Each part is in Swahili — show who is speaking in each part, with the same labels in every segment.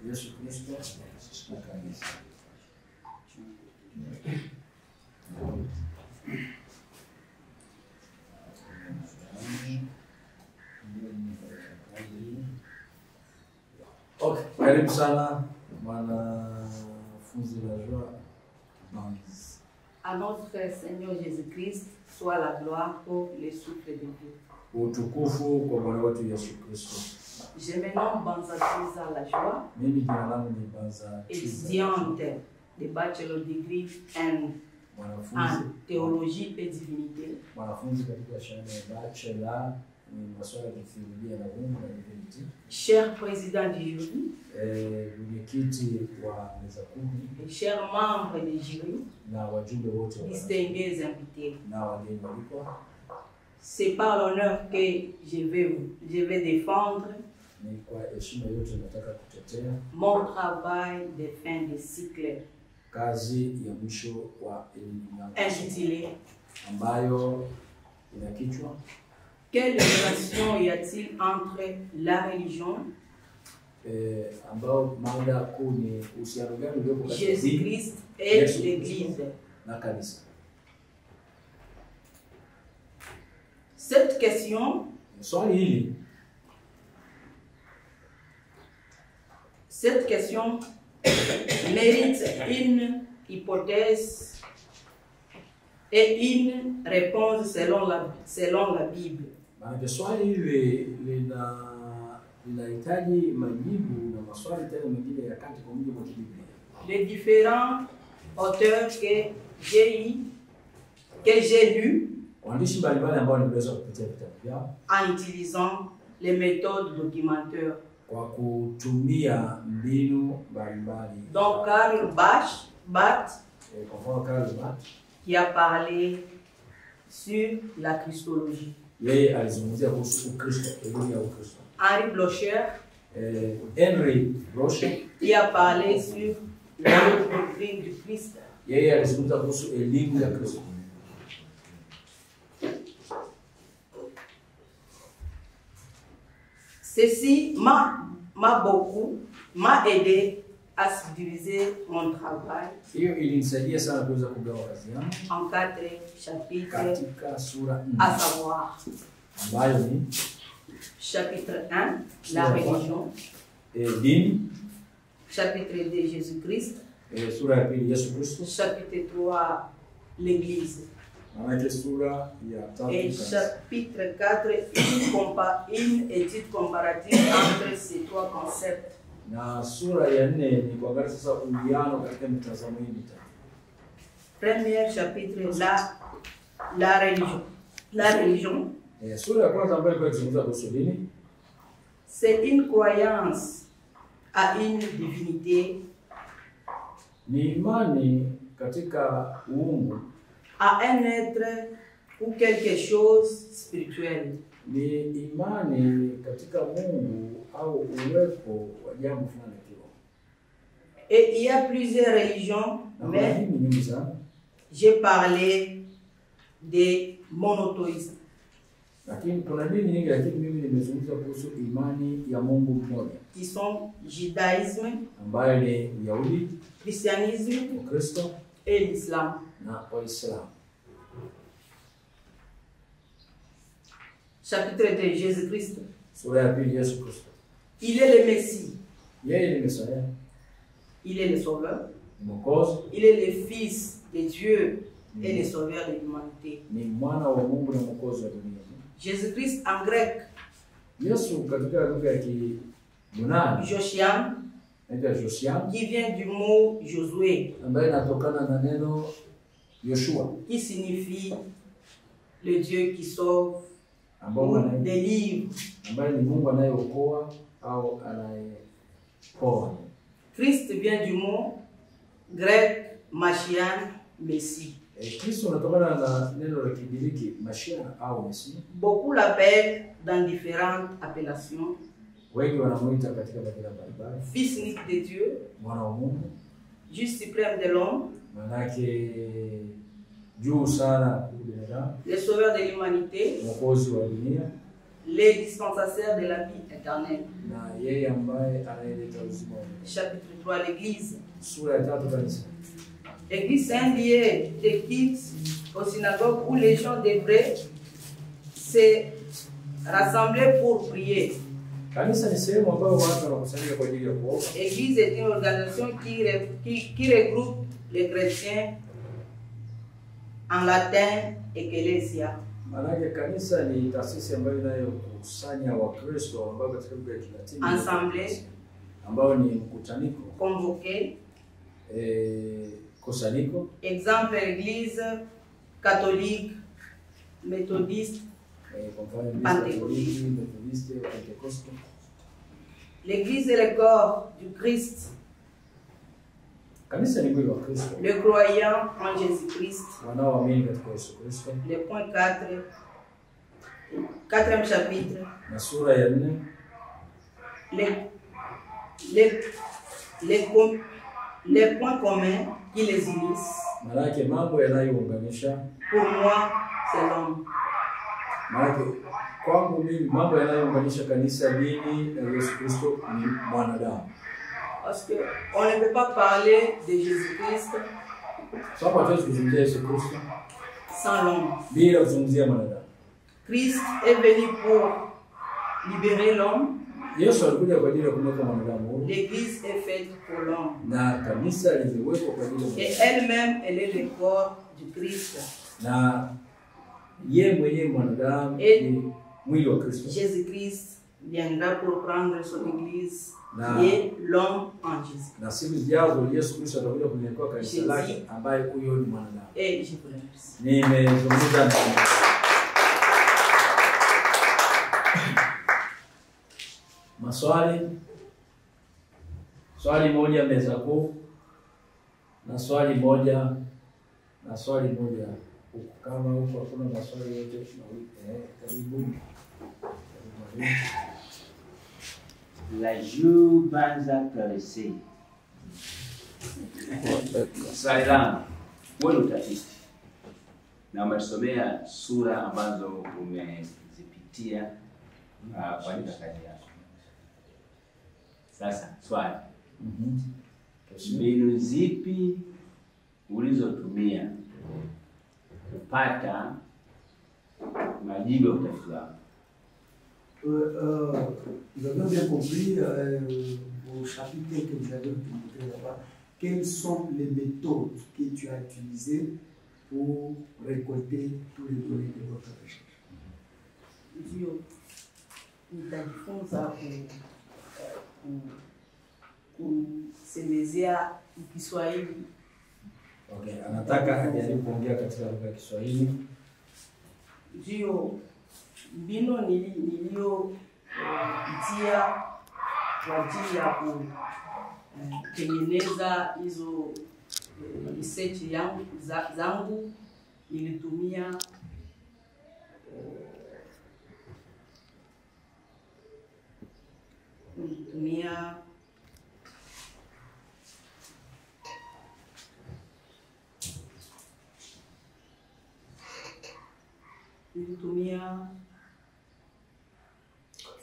Speaker 1: Yesu Kristo na kanisa. Okay, karibu sana mwanafunzi wa Joa Banz.
Speaker 2: À notre Seigneur Jésus-Christ soit la gloire pour le souffle de Dieu.
Speaker 1: Utukufu kwa Bwana wetu Yesu Kristo.
Speaker 2: Je me nomme Banza La Joie,
Speaker 1: Mimi jina langu ni Banza,
Speaker 2: étudiante de bachelor degree en théologie et divinité.
Speaker 1: Mwanafunzi katika shahada ya bachelor ni masuala ya theolojia na uungu na divinity.
Speaker 2: Cher président du jury,
Speaker 1: mwenyekiti wa meza kumi,
Speaker 2: et chers membres du jury,
Speaker 1: na wajumbe wote wa
Speaker 2: distingués invités.
Speaker 1: na wageni waliko.
Speaker 2: C'est par l'honneur que je vais défendre
Speaker 1: Ni kwa heshima yote nataka kutetea
Speaker 2: mon travail de fin de cycle
Speaker 1: kazi ya mwisho wa elimu yangu
Speaker 2: intitulé
Speaker 1: ambayo ina kichwa
Speaker 2: quelle relation y a-t-il entre la religion,
Speaker 1: ambao mada kuu ni uhusiano gani uliopo kati ya
Speaker 2: Jésus-Christ et l'Église.
Speaker 1: na kanisa.
Speaker 2: Cette question mérite une hypothèse et une réponse selon la Bible.
Speaker 1: Maana swali hili linahitaji majibu na maswali tena mengine ya kati kwa mujibu wa Biblia.
Speaker 2: Les différents auteurs que j'ai lus
Speaker 1: waandishi mbalimbali ambao nimeweza kupitia vitabu vyao
Speaker 2: en utilisant les méthodes documentaires.
Speaker 1: Kwa kutumia mbinu mbalimbali.
Speaker 2: Donc Karl Barth
Speaker 1: qui
Speaker 2: a parlé sur la Christologie.
Speaker 1: Yeye alizungumzia kuhusu Ukristo, elimu ya Ukristo.
Speaker 2: Henri Blocher
Speaker 1: qui
Speaker 2: a parlé sur la doctrine du Christ.
Speaker 1: Yeye alizungumza kuhusu elimu ya Kristo.
Speaker 2: Ceci m'a aidé à subdiviser mon travail en 4 chapitres, à savoir chapitre 1, la religion, chapitre 2, Jésus-Christ, chapitre 3, l'Église. Et chapitre 4, une étude comparative entre ces 3 concepts. Premier chapitre, la religion. La religion, c'est une croyance à une divinité, à un être ou quelque chose spirituel. Et il y a plusieurs religions, mais j'ai parlé des monothéistes. Qui sont judaïsme, christianisme et l'islam. Chapitre 2, Jésus-Christ. Il est le Messie. Il est le Sauveur. Il est le Fils de Dieu et le Sauveur de l'humanité. Jésus-Christ en grec, Josian, qui vient du mot Josué, qui signifie le Dieu qui sauve ou délivre. Christ vient du mot grec Mashiach, Messie. Beaucoup l'appellent dans différentes appellations. Fils unique de Dieu, juste suprême de l'homme, le sauveur de l'humanité, les dispensateurs de la vie éternelle.
Speaker 1: na yeye ambaye anayeleta uzima wa milele.
Speaker 2: Chapitre 3, l'Église.
Speaker 1: Sura ya 3 kanisa.
Speaker 2: L'Église, c'est un lieu de culte aux synagogues où les gens devraient se rassembler pour prier.
Speaker 1: Kanisa ni sehemu ambayo watu wanakusanyika kwa ajili ya kuomba.
Speaker 2: L'Église est une organisation qui regroupe les chrétiens en latin ecclesia.
Speaker 1: Maanake kanisa ni taasisi ambayo inayokusanya Wakristo ambao katika lugha ya Kilatini
Speaker 2: Ensemble,
Speaker 1: ambao ni mkutaniko,
Speaker 2: convoqué.
Speaker 1: kusanyiko.
Speaker 2: Exemple, l'Église catholique, méthodiste, pentecôtiste. L'Église est le corps du Christ.
Speaker 1: Kanisa ni mwili wa Kristo.
Speaker 2: Le croyant en Jésus-Christ.
Speaker 1: Wanaoamini katika Yesu Kristo.
Speaker 2: Le point 4, 4e chapitre.
Speaker 1: Na sura ya 4.
Speaker 2: Les points communs qui les unissent.
Speaker 1: Maanake mambo yanayounganisha.
Speaker 2: Pour moi, c'est l'homme.
Speaker 1: Maanake kwangu mimi mambo yanayounganisha kanisa, dini na Yesu Kristo ni mwanadamu.
Speaker 2: Parce qu'on ne peut pas parler de Jésus-Christ sans l'homme. Christ est venu pour libérer l'homme. L'Église est faite pour l'homme. Et elle-même, elle est le corps du Christ. Et Jésus-Christ viendra pour prendre son Église et l'homme en Jésus. Et je vous remercie.
Speaker 1: Maswali? Swali moja meza kuu na swali moja huko. Kama huko hakuna maswali yote karibu.
Speaker 3: La Jubanza Clarisse. Swali langu, wewe utafiti na umesomea sura ambazo umezipitia kuandika kazi yako. Sasa swali, mbinu zipi ulizotumia kupata majibu ya utafiti wako?
Speaker 4: Vous avez bien compris au chapitre que vous avez montré là-bas, quelles sont les méthodes que tu as utilisées pour récolter tous les données de votre recherche.
Speaker 2: Ndio nitajifunza kusemezea Kiswahili.
Speaker 1: Okay, anataka ajaribu kuongea katika lugha ya Kiswahili.
Speaker 2: Ndio mbinu niliyopitia kwa ajili ya kutengeneza hizo research zangu nilitumia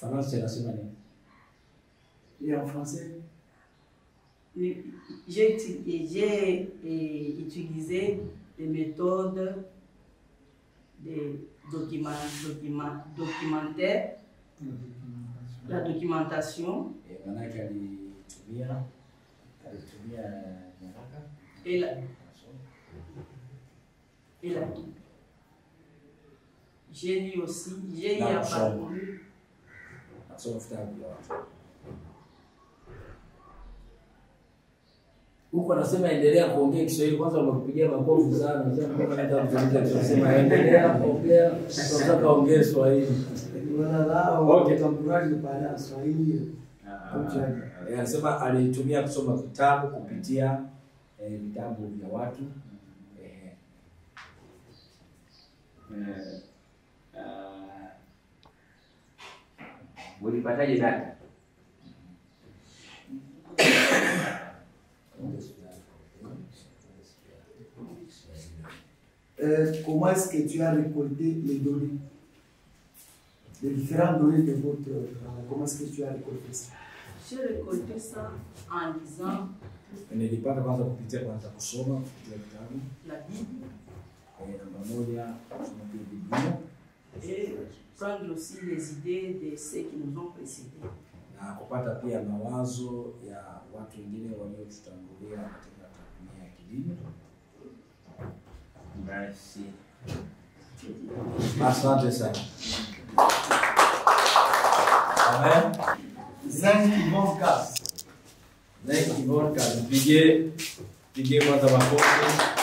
Speaker 1: Français inasema nini?
Speaker 4: Et en français?
Speaker 2: J'ai utilisé des méthodes de documentaire, la documentation et la j'ai lu aussi, j'ai apparu.
Speaker 1: Huko anasema endelea kuongea Kiswahili, kwanza umekupigia makofi sana. Unasema endelea kuongea, tunataka ongea Kiswahili.
Speaker 4: Okay, tambuраji baada Swahili.
Speaker 1: Anasema alitumia kusoma vitabu kupitia vitabu vya watu.
Speaker 3: Ulipataje data?
Speaker 4: Comment est-ce que tu as récolté les données? les différentes données de votre travail. Comment est-ce que tu as récolté ça?
Speaker 2: J'ai récolté ça en lisant
Speaker 1: Nilipata kwanza kupitia kusoma kupitia kitabu
Speaker 2: la Bible
Speaker 1: namba moja, kusoma pia Biblia
Speaker 2: et prendre aussi les idées de ceux qui nous ont précédés.
Speaker 1: na kupata pia mawazo ya watu wengine waliotutangulia katika tasnia ya kilimo.
Speaker 3: Merci.
Speaker 1: Asante sana. Amen.
Speaker 4: Zinc Yvonne Kass.
Speaker 1: Zinc Yvonne Kass. Pigie kwanza makofi.